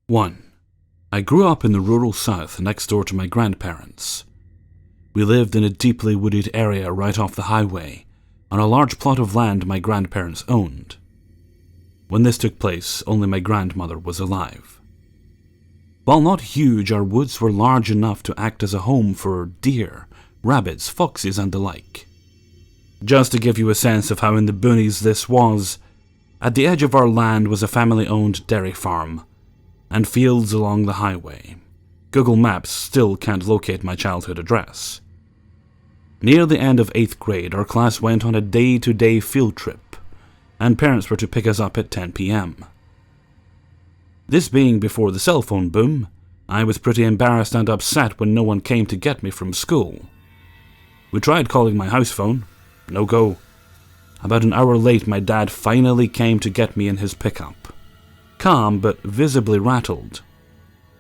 1. I grew up in the rural south next door to my grandparents. We lived in a deeply wooded area right off the highway, on a large plot of land my grandparents owned. When this took place, only my grandmother was alive. While not huge, our woods were large enough to act as a home for deer, rabbits, foxes, and the like. Just to give you a sense of how in the boonies this was, at the edge of our land was a family-owned dairy farm, and fields along the highway. Google Maps still can't locate my childhood address. Near the end of 8th grade, our class went on a day-to-day field trip, and parents were to pick us up at 10 p.m. This being before the cell phone boom, I was pretty embarrassed and upset when no one came to get me from school. We tried calling my house phone. No go. About an hour late, my dad finally came to get me in his pickup. Calm, but visibly rattled.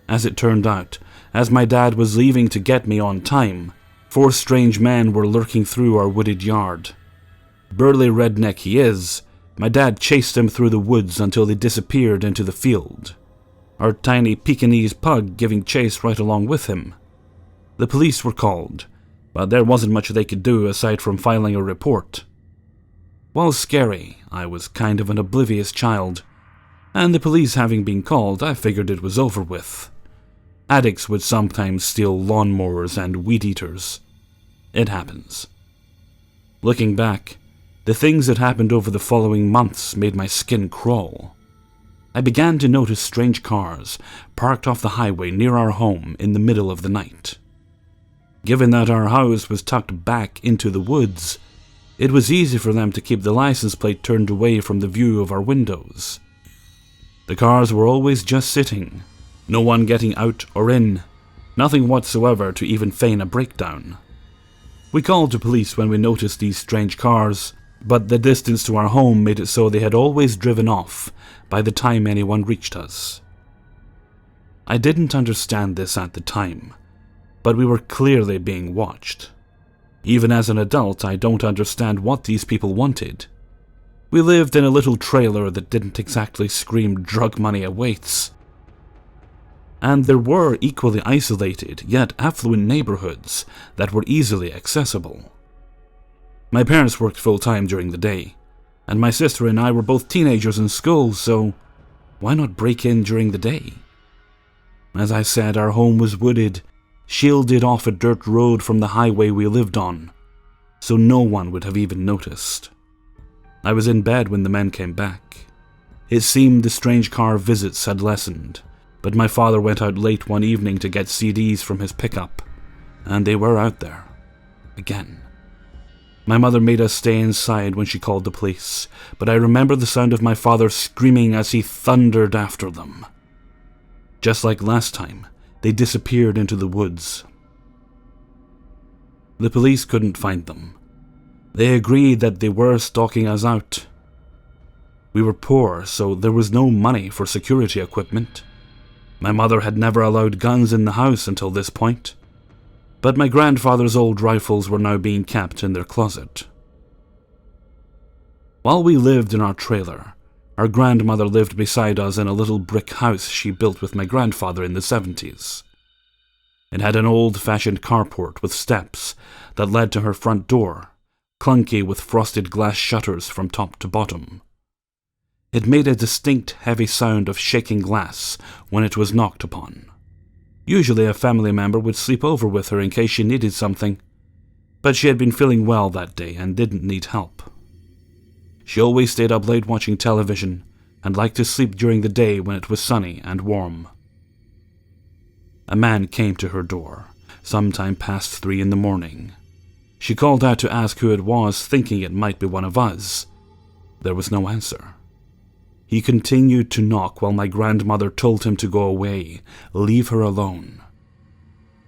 As it turned out, as my dad was leaving to get me on time, 4 strange men were lurking through our wooded yard. Burly redneck he is, my dad chased them through the woods until they disappeared into the field, our tiny Pekingese pug giving chase right along with him. The police were called, but there wasn't much they could do aside from filing a report. While scary, I was kind of an oblivious child, and the police having been called, I figured it was over with. Addicts would sometimes steal lawnmowers and weed-eaters. It happens. Looking back, the things that happened over the following months made my skin crawl. I began to notice strange cars parked off the highway near our home in the middle of the night. Given that our house was tucked back into the woods, it was easy for them to keep the license plate turned away from the view of our windows. The cars were always just sitting, no one getting out or in, nothing whatsoever to even feign a breakdown. We called the police when we noticed these strange cars, but the distance to our home made it so they had always driven off by the time anyone reached us. I didn't understand this at the time, but we were clearly being watched. Even as an adult, I don't understand what these people wanted. We lived in a little trailer that didn't exactly scream drug money awaits. And there were equally isolated, yet affluent neighborhoods that were easily accessible. My parents worked full-time during the day, and my sister and I were both teenagers in school, so why not break in during the day? As I said, our home was wooded, shielded off a dirt road from the highway we lived on, so no one would have even noticed. I was in bed when the men came back. It seemed the strange car visits had lessened, but my father went out late one evening to get CDs from his pickup, and they were out there. Again. My mother made us stay inside when she called the police, but I remember the sound of my father screaming as he thundered after them. Just like last time, they disappeared into the woods. The police couldn't find them. They agreed that they were stalking us out. We were poor, so there was no money for security equipment. My mother had never allowed guns in the house until this point, but my grandfather's old rifles were now being kept in their closet. While we lived in our trailer, our grandmother lived beside us in a little brick house she built with my grandfather in the 70s. It had an old-fashioned carport with steps that led to her front door, clunky with frosted glass shutters from top to bottom. It made a distinct heavy sound of shaking glass when it was knocked upon. Usually a family member would sleep over with her in case she needed something, but she had been feeling well that day and didn't need help. She always stayed up late watching television and liked to sleep during the day when it was sunny and warm. A man came to her door, sometime past 3 in the morning. She called out to ask who it was, thinking it might be one of us. There was no answer. He continued to knock while my grandmother told him to go away, leave her alone.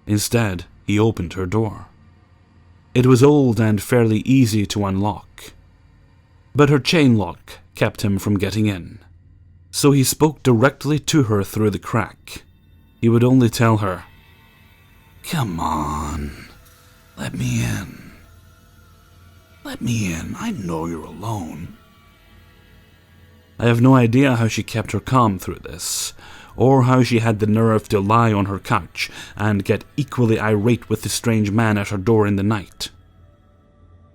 Instead, he opened her door. It was old and fairly easy to unlock, but her chain lock kept him from getting in. So he spoke directly to her through the crack. He would only tell her, "Come on, let me in. Let me in, I know you're alone." I have no idea how she kept her calm through this, or how she had the nerve to lie on her couch and get equally irate with the strange man at her door in the night.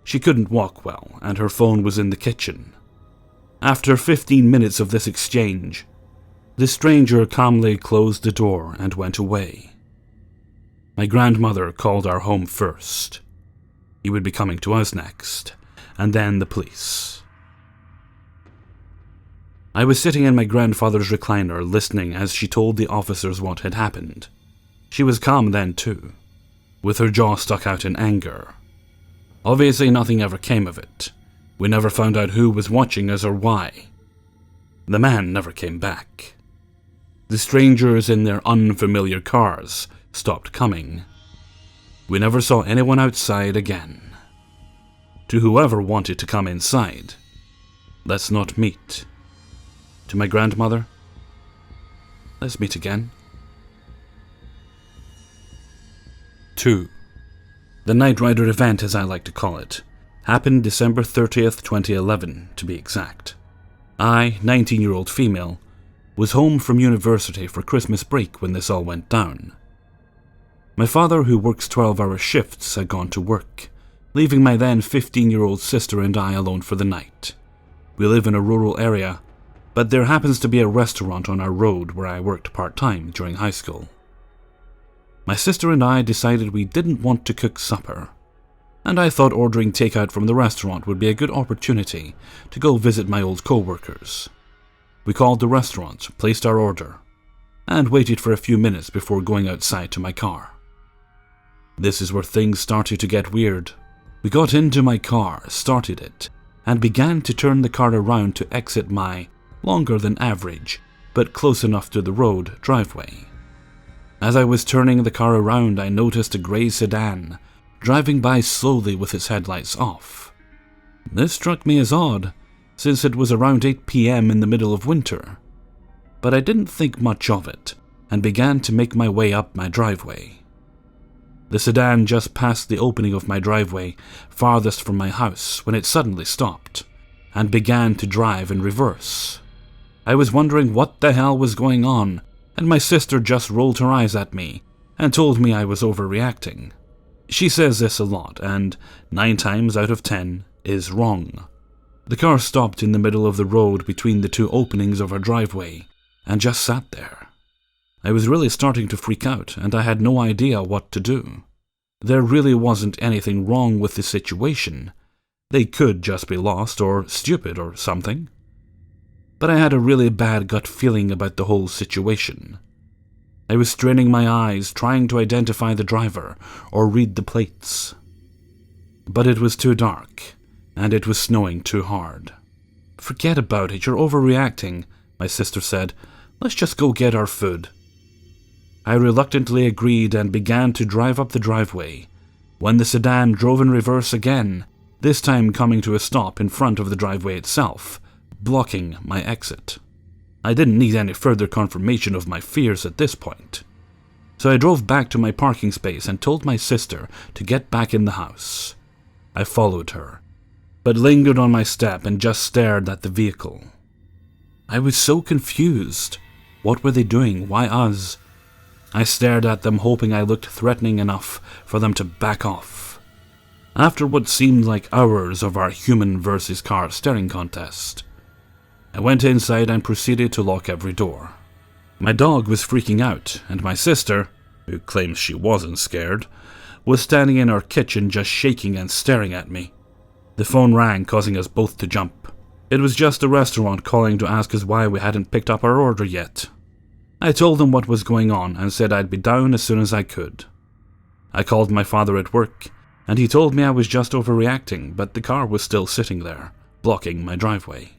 She couldn't walk well, and her phone was in the kitchen. After 15 minutes of this exchange, the stranger calmly closed the door and went away. My grandmother called our home first. He would be coming to us next, and then the police. I was sitting in my grandfather's recliner listening as she told the officers what had happened. She was calm then too, with her jaw stuck out in anger. Obviously nothing ever came of it. We never found out who was watching us or why. The man never came back. The strangers in their unfamiliar cars stopped coming. We never saw anyone outside again. To whoever wanted to come inside, let's not meet. To my grandmother, let's meet again. 2. The Night Rider event, as I like to call it, happened December 30th, 2011, to be exact. I, 19-year-old female, was home from university for Christmas break when this all went down. My father, who works 12-hour shifts, had gone to work, leaving my then 15-year-old sister and I alone for the night. We live in a rural area, but there happens to be a restaurant on our road where I worked part-time during high school. My sister and I decided we didn't want to cook supper, and I thought ordering takeout from the restaurant would be a good opportunity to go visit my old co-workers. We called the restaurant, placed our order, and waited for a few minutes before going outside to my car. This is where things started to get weird. We got into my car, started it, and began to turn the car around to exit my longer than average, but close enough to the road, driveway. As I was turning the car around, I noticed a grey sedan driving by slowly with its headlights off. This struck me as odd, since it was around 8 p.m. in the middle of winter, but I didn't think much of it and began to make my way up my driveway. The sedan just passed the opening of my driveway farthest from my house when it suddenly stopped and began to drive in reverse. I was wondering what the hell was going on, and my sister just rolled her eyes at me and told me I was overreacting. She says this a lot, and 9 times out of 10 is wrong. The car stopped in the middle of the road between the 2 openings of our driveway and just sat there. I was really starting to freak out, and I had no idea what to do. There really wasn't anything wrong with the situation. They could just be lost or stupid or something. But I had a really bad gut feeling about the whole situation. I was straining my eyes, trying to identify the driver or read the plates. But it was too dark, and it was snowing too hard. "Forget about it, you're overreacting," my sister said. "Let's just go get our food." I reluctantly agreed and began to drive up the driveway, when the sedan drove in reverse again, this time coming to a stop in front of the driveway itself, blocking my exit. I didn't need any further confirmation of my fears at this point, so I drove back to my parking space and told my sister to get back in the house. I followed her, but lingered on my step and just stared at the vehicle. I was so confused. What were they doing? Why us? I stared at them, hoping I looked threatening enough for them to back off. After what seemed like hours of our human versus car staring contest, I went inside and proceeded to lock every door. My dog was freaking out, and my sister, who claims she wasn't scared, was standing in our kitchen just shaking and staring at me. The phone rang, causing us both to jump. It was just the restaurant calling to ask us why we hadn't picked up our order yet. I told them what was going on and said I'd be down as soon as I could. I called my father at work, and he told me I was just overreacting, but the car was still sitting there, blocking my driveway.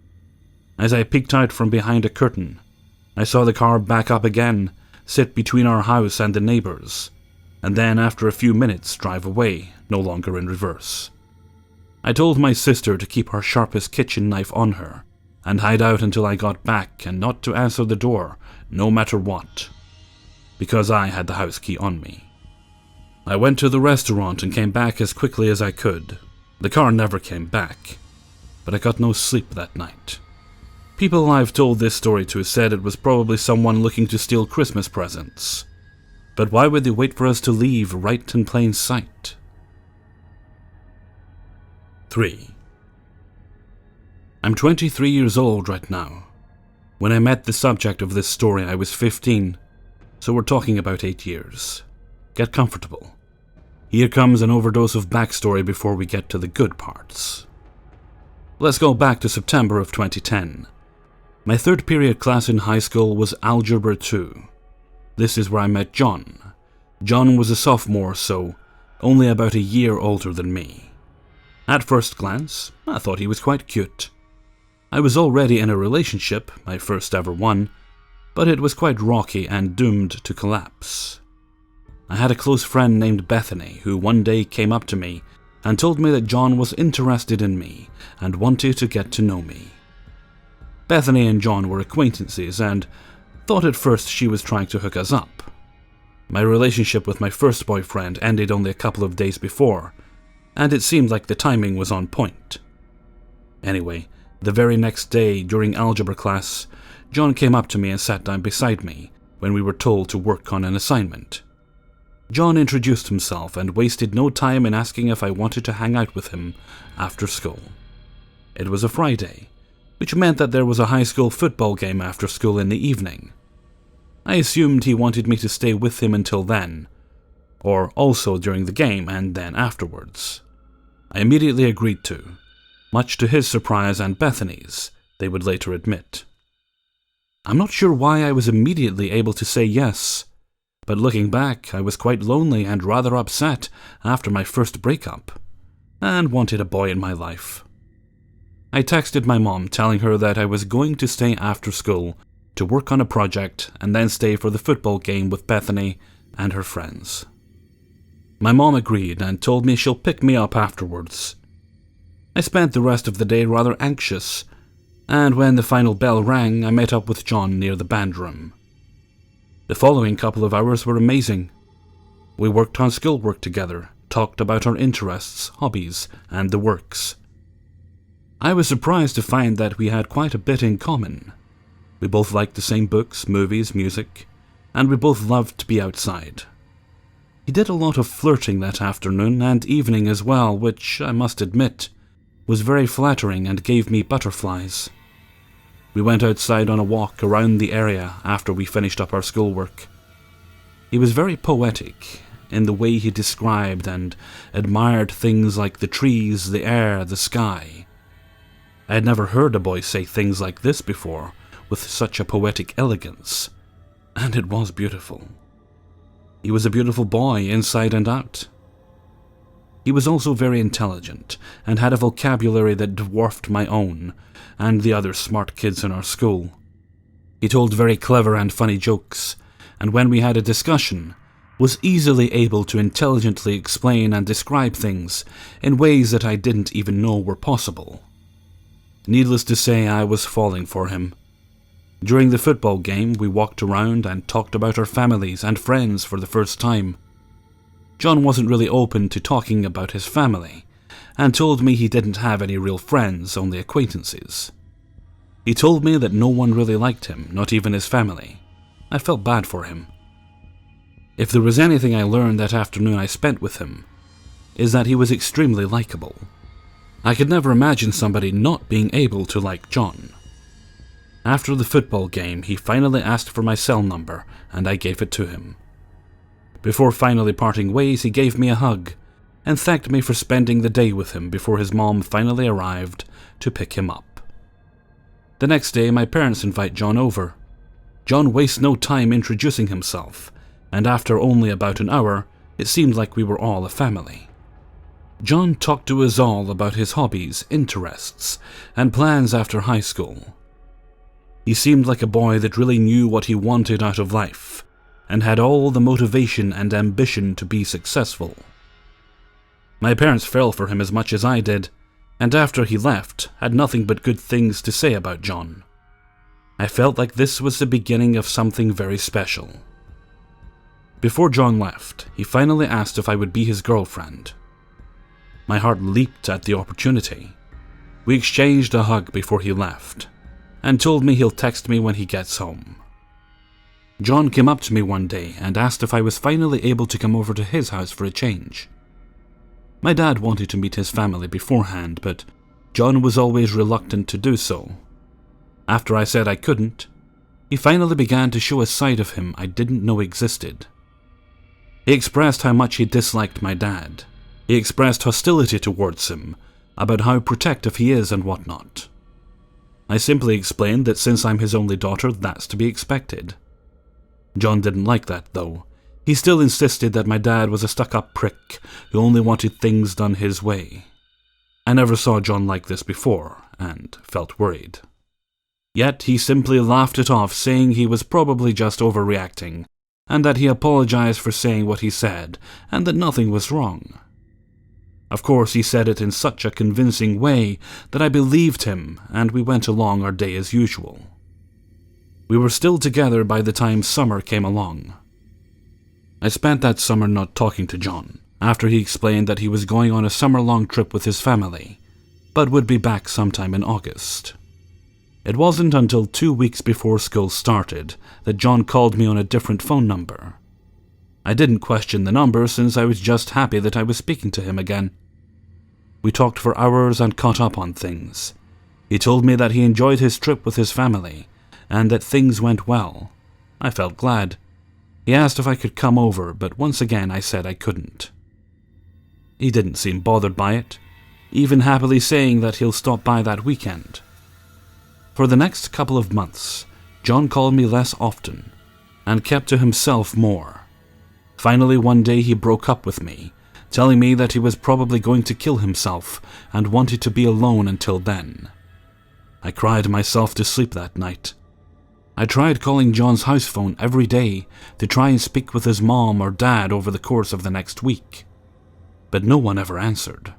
As I peeked out from behind a curtain, I saw the car back up again, sit between our house and the neighbors, and then after a few minutes drive away, no longer in reverse. I told my sister to keep her sharpest kitchen knife on her, and hide out until I got back and not to answer the door, no matter what, because I had the house key on me. I went to the restaurant and came back as quickly as I could. The car never came back, but I got no sleep that night. People I've told this story to said it was probably someone looking to steal Christmas presents. But why would they wait for us to leave right in plain sight? 3. I'm 23 years old right now. When I met the subject of this story, I was 15, so we're talking about 8 years. Get comfortable. Here comes an overdose of backstory before we get to the good parts. Let's go back to September of 2010. My third period class in high school was Algebra 2. This is where I met John. John was a sophomore, so only about a year older than me. At first glance, I thought he was quite cute. I was already in a relationship, my first ever one, but it was quite rocky and doomed to collapse. I had a close friend named Bethany who one day came up to me and told me that John was interested in me and wanted to get to know me. Bethany and John were acquaintances and thought at first she was trying to hook us up. My relationship with my first boyfriend ended only a couple of days before, and it seemed like the timing was on point. Anyway, the very next day during algebra class, John came up to me and sat down beside me when we were told to work on an assignment. John introduced himself and wasted no time in asking if I wanted to hang out with him after school. It was a Friday, which meant that there was a high school football game after school in the evening. I assumed he wanted me to stay with him until then, or also during the game and then afterwards. I immediately agreed to, much to his surprise and Bethany's, they would later admit. I'm not sure why I was immediately able to say yes, but looking back, I was quite lonely and rather upset after my first breakup, and wanted a boy in my life. I texted my mom telling her that I was going to stay after school to work on a project and then stay for the football game with Bethany and her friends. My mom agreed and told me she'll pick me up afterwards. I spent the rest of the day rather anxious, and when the final bell rang, I met up with John near the band room. The following couple of hours were amazing. We worked on schoolwork together, talked about our interests, hobbies, and the works. I was surprised to find that we had quite a bit in common. We both liked the same books, movies, music, and we both loved to be outside. He did a lot of flirting that afternoon and evening as well, which, I must admit, was very flattering and gave me butterflies. We went outside on a walk around the area after we finished up our schoolwork. He was very poetic in the way he described and admired things like the trees, the air, the sky. I had never heard a boy say things like this before, with such a poetic elegance, and it was beautiful. He was a beautiful boy inside and out. He was also very intelligent and had a vocabulary that dwarfed my own and the other smart kids in our school. He told very clever and funny jokes, and when we had a discussion, was easily able to intelligently explain and describe things in ways that I didn't even know were possible. Needless to say, I was falling for him. During the football game, we walked around and talked about our families and friends for the first time. John wasn't really open to talking about his family, and told me he didn't have any real friends, only acquaintances. He told me that no one really liked him, not even his family. I felt bad for him. If there was anything I learned that afternoon I spent with him, is that he was extremely likable. I could never imagine somebody not being able to like John. After the football game, he finally asked for my cell number, and I gave it to him. Before finally parting ways, he gave me a hug and thanked me for spending the day with him before his mom finally arrived to pick him up. The next day, my parents invite John over. John wastes no time introducing himself, and after only about an hour, it seemed like we were all a family. John talked to us all about his hobbies, interests, and plans after high school. He seemed like a boy that really knew what he wanted out of life, and had all the motivation and ambition to be successful. My parents fell for him as much as I did, and after he left, had nothing but good things to say about John. I felt like this was the beginning of something very special. Before John left, he finally asked if I would be his girlfriend. My heart leaped at the opportunity. We exchanged a hug before he left. and told me he'll text me when he gets home. John came up to me one day and asked if I was finally able to come over to his house for a change. My dad wanted to meet his family beforehand, but John was always reluctant to do so. After I said I couldn't, he finally began to show a side of him I didn't know existed. He expressed how much he disliked my dad. He expressed hostility towards him, about how protective he is and whatnot. I simply explained that since I'm his only daughter, that's to be expected. John didn't like that, though. He still insisted that my dad was a stuck-up prick who only wanted things done his way. I never saw John like this before, and felt worried. Yet he simply laughed it off, saying he was probably just overreacting, and that he apologized for saying what he said, and that nothing was wrong. Of course, he said it in such a convincing way that I believed him, and we went along our day as usual. We were still together by the time summer came along. I spent that summer not talking to John, after he explained that he was going on a summer-long trip with his family, but would be back sometime in August. It wasn't until 2 weeks before school started that John called me on a different phone number. I didn't question the number since I was just happy that I was speaking to him again. We talked for hours and caught up on things. He told me that he enjoyed his trip with his family, and that things went well. I felt glad. He asked if I could come over, but once again I said I couldn't. He didn't seem bothered by it, even happily saying that he'll stop by that weekend. For the next couple of months, John called me less often, and kept to himself more. Finally, one day he broke up with me, telling me that he was probably going to kill himself and wanted to be alone until then. I cried myself to sleep that night. I tried calling John's house phone every day to try and speak with his mom or dad over the course of the next week, but no one ever answered.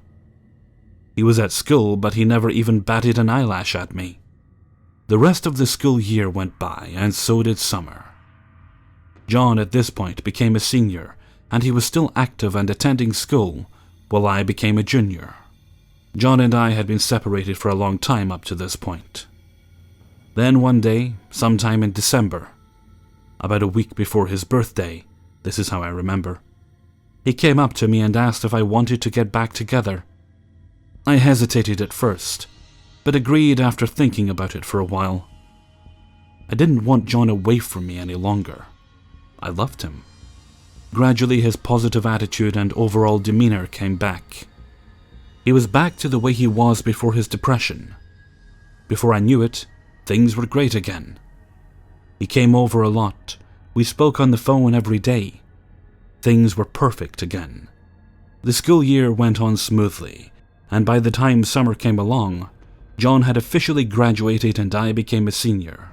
He was at school, but he never even batted an eyelash at me. The rest of the school year went by, and so did summer. John at this point became a senior, and he was still active and attending school, while I became a junior. John and I had been separated for a long time up to this point. Then one day, sometime in December, about a week before his birthday, this is how I remember, he came up to me and asked if I wanted to get back together. I hesitated at first, but agreed after thinking about it for a while. I didn't want John away from me any longer. I loved him. Gradually his positive attitude and overall demeanor came back. He was back to the way he was before his depression. Before I knew it, things were great again. He came over a lot. We spoke on the phone every day. Things were perfect again. The school year went on smoothly, and by the time summer came along, John had officially graduated and I became a senior.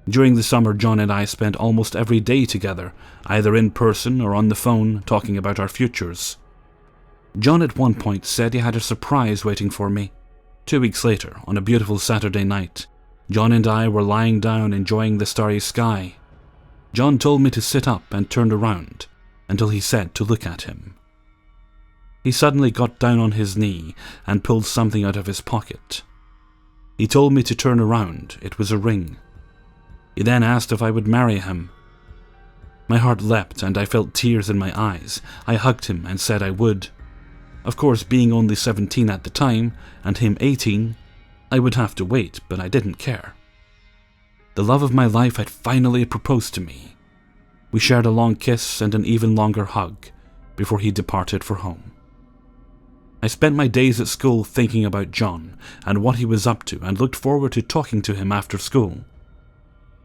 During the summer, John and I spent almost every day together, either in person or on the phone, talking about our futures. John at one point said he had a surprise waiting for me. 2 weeks later, on a beautiful Saturday night, John and I were lying down enjoying the starry sky. John told me to sit up and turned around until he said to look at him. He suddenly got down on his knee and pulled something out of his pocket. He told me to turn around. It was a ring. He then asked if I would marry him. My heart leapt and I felt tears in my eyes. I hugged him and said I would. Of course, being only 17 at the time, and him 18, I would have to wait, but I didn't care. The love of my life had finally proposed to me. We shared a long kiss and an even longer hug before he departed for home. I spent my days at school thinking about John and what he was up to and looked forward to talking to him after school.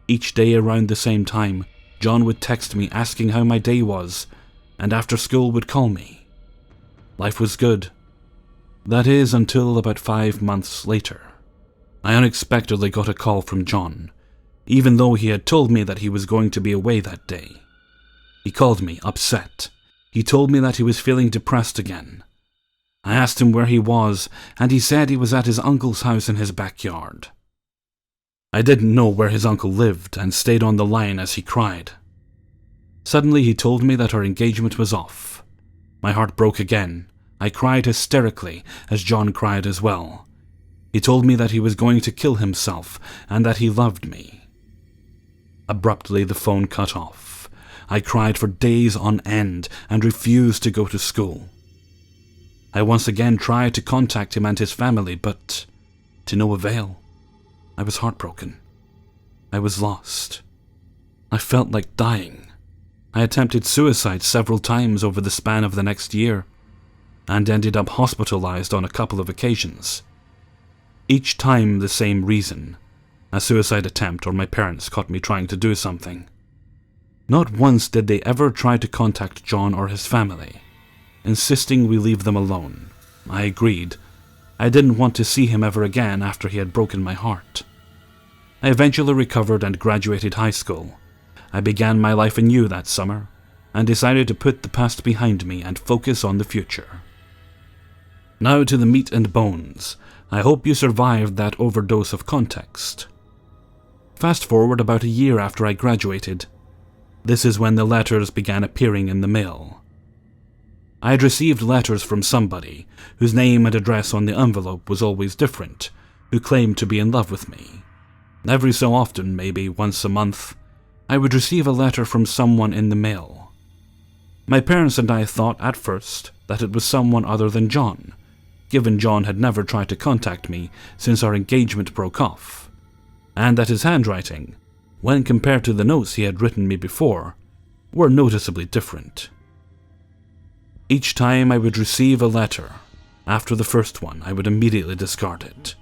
Each day around the same time, John would text me asking how my day was, and after school would call me. Life was good. That is, until about 5 months later. I unexpectedly got a call from John, even though he had told me that he was going to be away that day. He called me, upset. He told me that he was feeling depressed again. I asked him where he was, and he said he was at his uncle's house in his backyard. I didn't know where his uncle lived and stayed on the line as he cried. Suddenly he told me that our engagement was off. My heart broke again. I cried hysterically as John cried as well. He told me that he was going to kill himself and that he loved me. Abruptly, the phone cut off. I cried for days on end and refused to go to school. I once again tried to contact him and his family, but to no avail. I was heartbroken. I was lost. I felt like dying. I attempted suicide several times over the span of the next year, and ended up hospitalized on a couple of occasions. Each time the same reason: a suicide attempt, or my parents caught me trying to do something. Not once did they ever try to contact John or his family, insisting we leave them alone. I agreed. I didn't want to see him ever again after he had broken my heart. I eventually recovered and graduated high school. I began my life anew that summer, and decided to put the past behind me and focus on the future. Now to the meat and bones. I hope you survived that overdose of context. Fast forward about a year after I graduated. This is when the letters began appearing in the mail. I had received letters from somebody whose name and address on the envelope was always different, who claimed to be in love with me. Every so often, maybe once a month, I would receive a letter from someone in the mail. My parents and I thought at first that it was someone other than John, given John had never tried to contact me since our engagement broke off, and that his handwriting, when compared to the notes he had written me before, were noticeably different. Each time I would receive a letter, after the first one I would immediately discard it,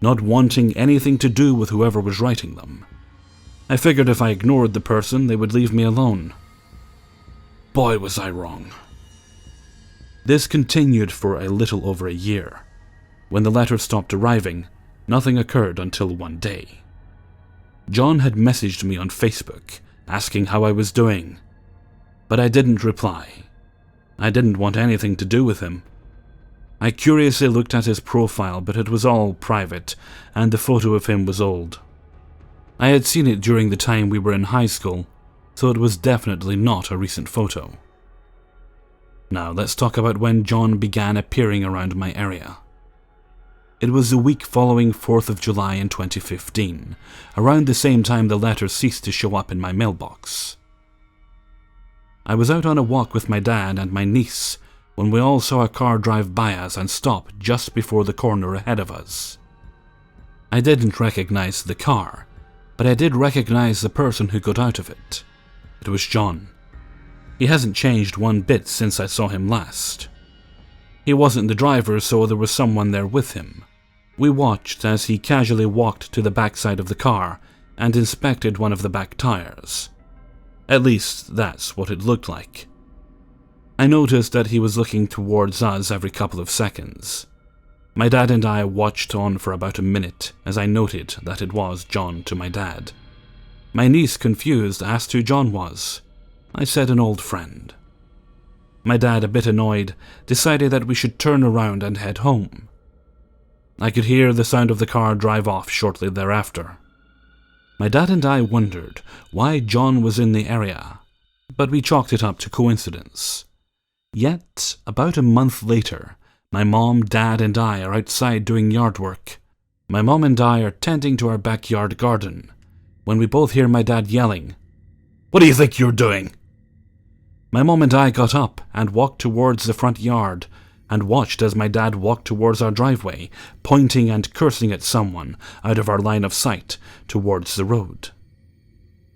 not wanting anything to do with whoever was writing them. I figured if I ignored the person, they would leave me alone. Boy, was I wrong. This continued for a little over a year. When the letters stopped arriving, nothing occurred until one day. John had messaged me on Facebook, asking how I was doing, but I didn't reply. I didn't want anything to do with him. I curiously looked at his profile, but it was all private, and the photo of him was old. I had seen it during the time we were in high school, so it was definitely not a recent photo. Now let's talk about when John began appearing around my area. It was the week following 4th of July in 2015, around the same time the letters ceased to show up in my mailbox. I was out on a walk with my dad and my niece when we all saw a car drive by us and stop just before the corner ahead of us. I didn't recognize the car, but I did recognize the person who got out of it. It was John. He hasn't changed one bit since I saw him last. He wasn't the driver, so there was someone there with him. We watched as he casually walked to the backside of the car and inspected one of the back tires. At least, that's what it looked like. I noticed that he was looking towards us every couple of seconds. My dad and I watched on for about a minute as I noted that it was John to my dad. My niece, confused, asked who John was. I said an old friend. My dad, a bit annoyed, decided that we should turn around and head home. I could hear the sound of the car drive off shortly thereafter. My dad and I wondered why John was in the area, but we chalked it up to coincidence. Yet, about a month later, my mom, dad, and I are outside doing yard work. My mom and I are tending to our backyard garden, when we both hear my dad yelling, "What do you think you're doing?" My mom and I got up and walked towards the front yard and watched as my dad walked towards our driveway, pointing and cursing at someone out of our line of sight towards the road.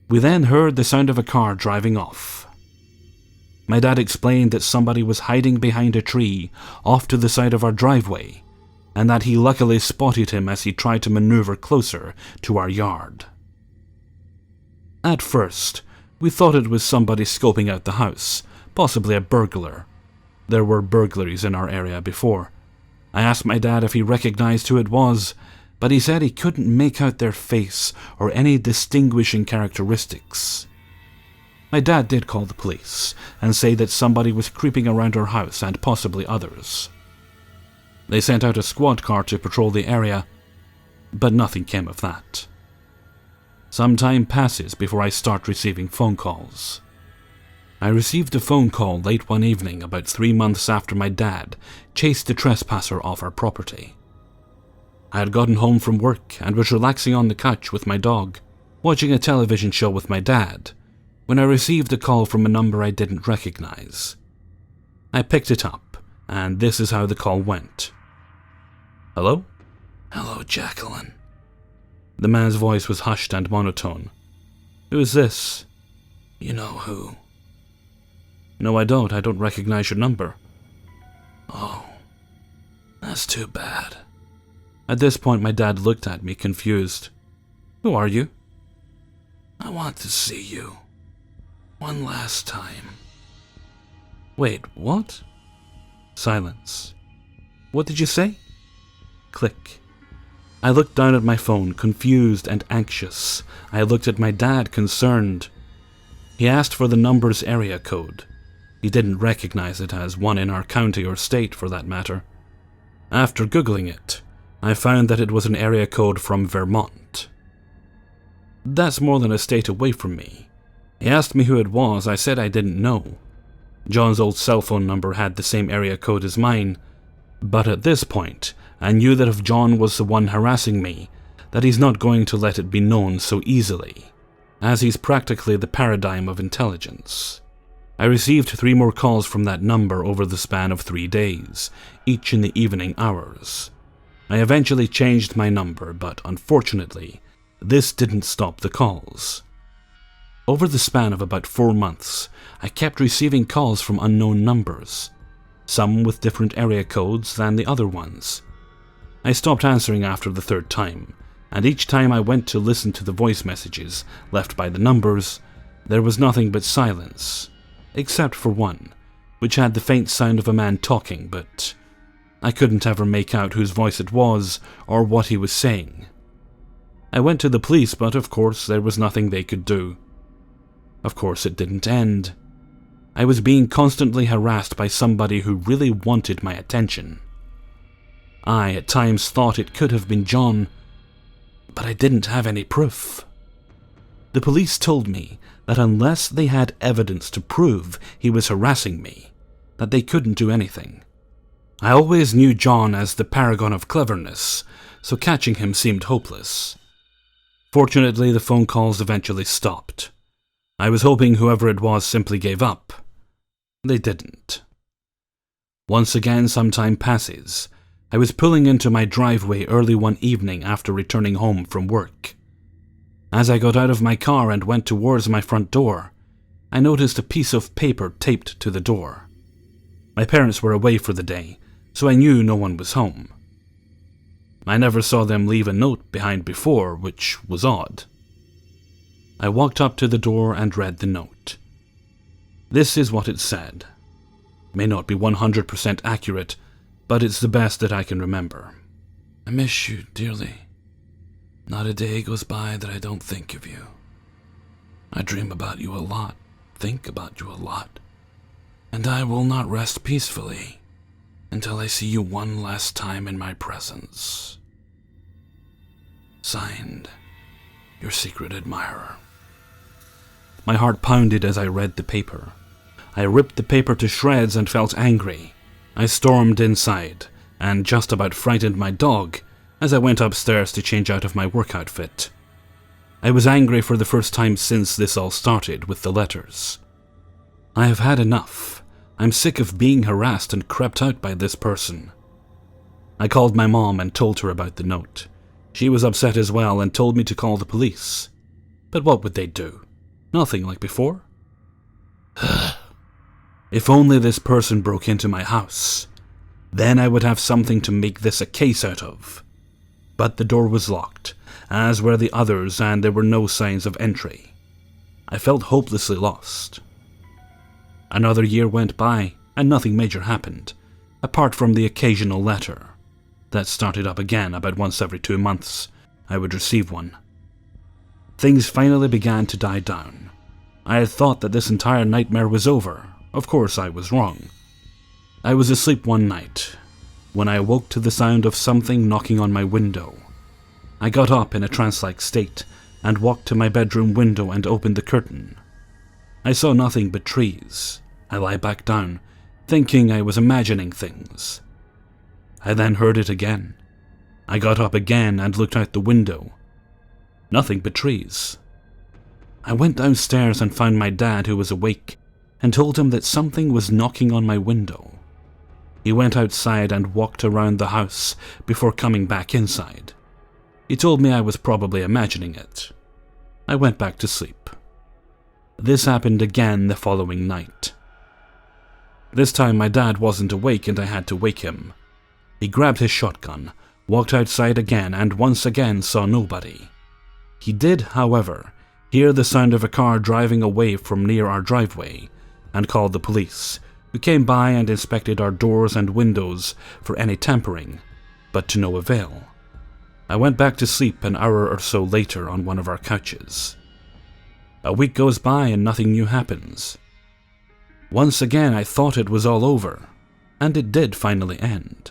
We then heard the sound of a car driving off. My dad explained that somebody was hiding behind a tree off to the side of our driveway, and that he luckily spotted him as he tried to maneuver closer to our yard. At first, we thought it was somebody scoping out the house, possibly a burglar. There were burglaries in our area before. I asked my dad if he recognized who it was, but he said he couldn't make out their face or any distinguishing characteristics. My dad did call the police and say that somebody was creeping around our house and possibly others. They sent out a squad car to patrol the area, but nothing came of that. Some time passes before I start receiving phone calls. I received a phone call late one evening about 3 months after my dad chased the trespasser off our property. I had gotten home from work and was relaxing on the couch with my dog, watching a television show with my dad, when I received a call from a number I didn't recognize. I picked it up, and this is how the call went. "Hello?" "Hello, Jacqueline." The man's voice was hushed and monotone. "Who is this?" "You know who." "No, I don't. I don't recognize your number." "Oh, that's too bad." At this point, my dad looked at me, confused. "Who are you?" "I want to see you. One last time." "Wait, what?" Silence. "What did you say?" Click. I looked down at my phone, confused and anxious. I looked at my dad, concerned. He asked for the number's area code. He didn't recognize it as one in our county or state, for that matter. After Googling it, I found that it was an area code from Vermont. That's more than a state away from me. He asked me who it was. I said I didn't know. John's old cell phone number had the same area code as mine, but at this point, I knew that if John was the one harassing me, that he's not going to let it be known so easily, as he's practically the paradigm of intelligence. I received 3 more calls from that number over the span of 3 days, each in the evening hours. I eventually changed my number, but unfortunately, this didn't stop the calls. Over the span of about 4 months, I kept receiving calls from unknown numbers, some with different area codes than the other ones. I stopped answering after the 3rd time, and each time I went to listen to the voice messages left by the numbers, there was nothing but silence, except for one, which had the faint sound of a man talking, but I couldn't ever make out whose voice it was or what he was saying. I went to the police, but of course there was nothing they could do. Of course it didn't end. I was being constantly harassed by somebody who really wanted my attention. I at times thought it could have been John, but I didn't have any proof. The police told me that unless they had evidence to prove he was harassing me, that they couldn't do anything. I always knew John as the paragon of cleverness, so catching him seemed hopeless. Fortunately, the phone calls eventually stopped. I was hoping whoever it was simply gave up. They didn't. Once again, some time passes. I was pulling into my driveway early one evening after returning home from work. As I got out of my car and went towards my front door, I noticed a piece of paper taped to the door. My parents were away for the day, so I knew no one was home. I never saw them leave a note behind before, which was odd. I walked up to the door and read the note. This is what it said. May not be 100% accurate, but it's the best that I can remember. "I miss you dearly. Not a day goes by that I don't think of you. I dream about you a lot, think about you a lot, and I will not rest peacefully until I see you one last time in my presence. Signed, your secret admirer." My heart pounded as I read the paper. I ripped the paper to shreds and felt angry. I stormed inside, and just about frightened my dog as I went upstairs to change out of my work outfit. I was angry for the first time since this all started with the letters. I have had enough. I'm sick of being harassed and crept out by this person. I called my mom and told her about the note. She was upset as well and told me to call the police. But what would they do? Nothing like before. If only this person broke into my house. Then I would have something to make this a case out of. But the door was locked, as were the others, and there were no signs of entry. I felt hopelessly lost. Another year went by, and nothing major happened, apart from the occasional letter. That started up again about once every 2 months. I would receive one. Things finally began to die down. I had thought that this entire nightmare was over. Of course, I was wrong. I was asleep one night, when I awoke to the sound of something knocking on my window. I got up in a trance-like state, and walked to my bedroom window and opened the curtain. I saw nothing but trees. I lay back down, thinking I was imagining things. I then heard it again. I got up again and looked out the window. Nothing but trees. I went downstairs and found my dad, who was awake, and told him that something was knocking on my window. He went outside and walked around the house before coming back inside. He told me I was probably imagining it. I went back to sleep. This happened again the following night. This time my dad wasn't awake and I had to wake him. He grabbed his shotgun, walked outside again, and once again saw nobody. He did, however, hear the sound of a car driving away from near our driveway and called the police, who came by and inspected our doors and windows for any tampering, but to no avail. I went back to sleep an hour or so later on one of our couches. A week goes by and nothing new happens. Once again I thought it was all over, and it did finally end.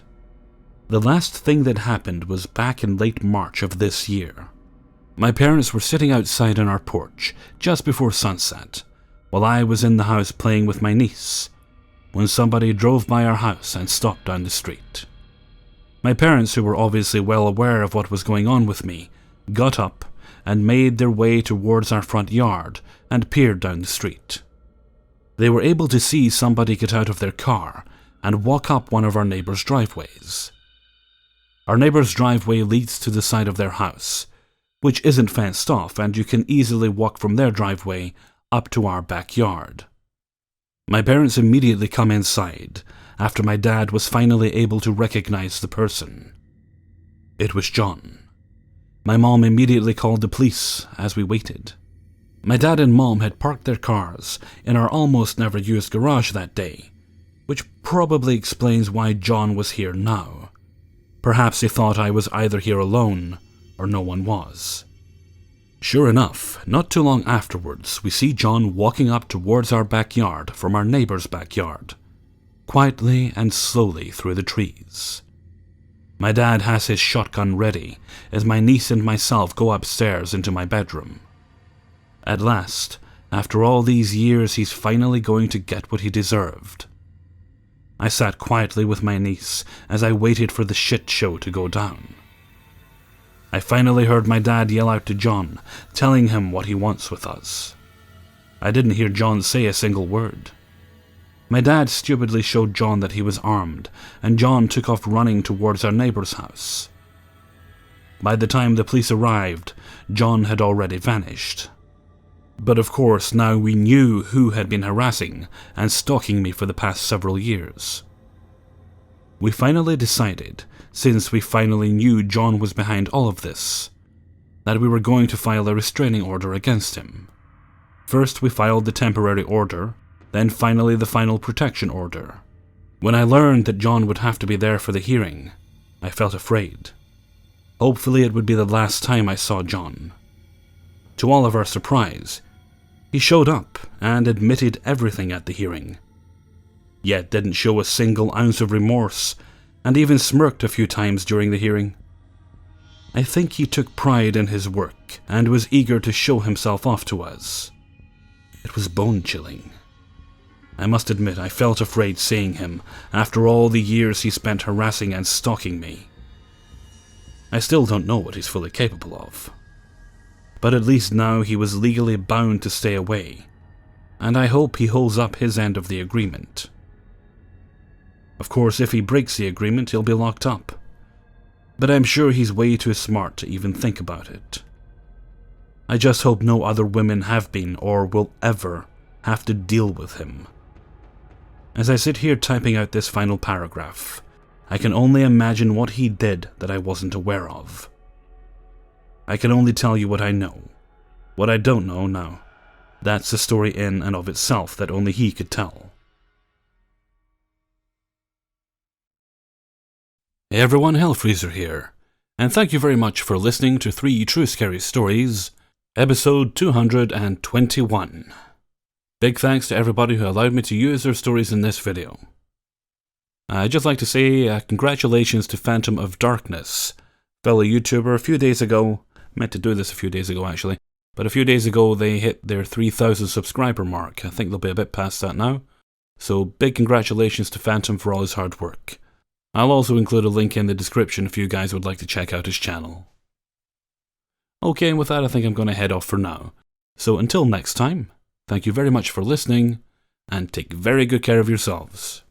The last thing that happened was back in late March of this year. My parents were sitting outside on our porch just before sunset, while I was in the house playing with my niece, when somebody drove by our house and stopped down the street. My parents, who were obviously well aware of what was going on with me, got up and made their way towards our front yard and peered down the street. They were able to see somebody get out of their car and walk up one of our neighbors' driveways. Our neighbor's driveway leads to the side of their house, which isn't fenced off, and you can easily walk from their driveway up to our backyard. My parents immediately come inside after my dad was finally able to recognize the person. It was John. My mom immediately called the police as we waited. My dad and mom had parked their cars in our almost never used garage that day, which probably explains why John was here now. Perhaps he thought I was either here alone or no one was. Sure enough, not too long afterwards, we see John walking up towards our backyard from our neighbor's backyard, quietly and slowly through the trees. My dad has his shotgun ready as my niece and myself go upstairs into my bedroom. At last, after all these years, he's finally going to get what he deserved. I sat quietly with my niece as I waited for the shit show to go down. I finally heard my dad yell out to John, telling him what he wants with us. I didn't hear John say a single word. My dad stupidly showed John that he was armed, and John took off running towards our neighbor's house. By the time the police arrived, John had already vanished. But of course, now we knew who had been harassing and stalking me for the past several years. We finally decided, since we finally knew John was behind all of this, that we were going to file a restraining order against him. First we filed the temporary order, then finally the final protection order. When I learned that John would have to be there for the hearing, I felt afraid. Hopefully it would be the last time I saw John. To all of our surprise, he showed up and admitted everything at the hearing, yet didn't show a single ounce of remorse, and even smirked a few times during the hearing. I think he took pride in his work and was eager to show himself off to us. It was bone-chilling. I must admit I felt afraid seeing him after all the years he spent harassing and stalking me. I still don't know what he's fully capable of. But at least now he was legally bound to stay away, and I hope he holds up his end of the agreement. Of course, if he breaks the agreement, he'll be locked up, but I'm sure he's way too smart to even think about it. I just hope no other women have been or will ever have to deal with him. As I sit here typing out this final paragraph, I can only imagine what he did that I wasn't aware of. I can only tell you what I know. What I don't know now, that's a story in and of itself that only he could tell. Hey everyone, Hellfreezer here, and thank you very much for listening to 3 True Scary Stories, episode 221. Big thanks to everybody who allowed me to use their stories in this video. I'd just like to say congratulations to Phantom of Darkness, fellow YouTuber. A few days ago, meant to do this a few days ago actually, but a few days ago they hit their 3,000 subscriber mark. I think they'll be a bit past that now. So big congratulations to Phantom for all his hard work. I'll also include a link in the description if you guys would like to check out his channel. Okay, and with that I think I'm going to head off for now. So until next time, thank you very much for listening, and take very good care of yourselves.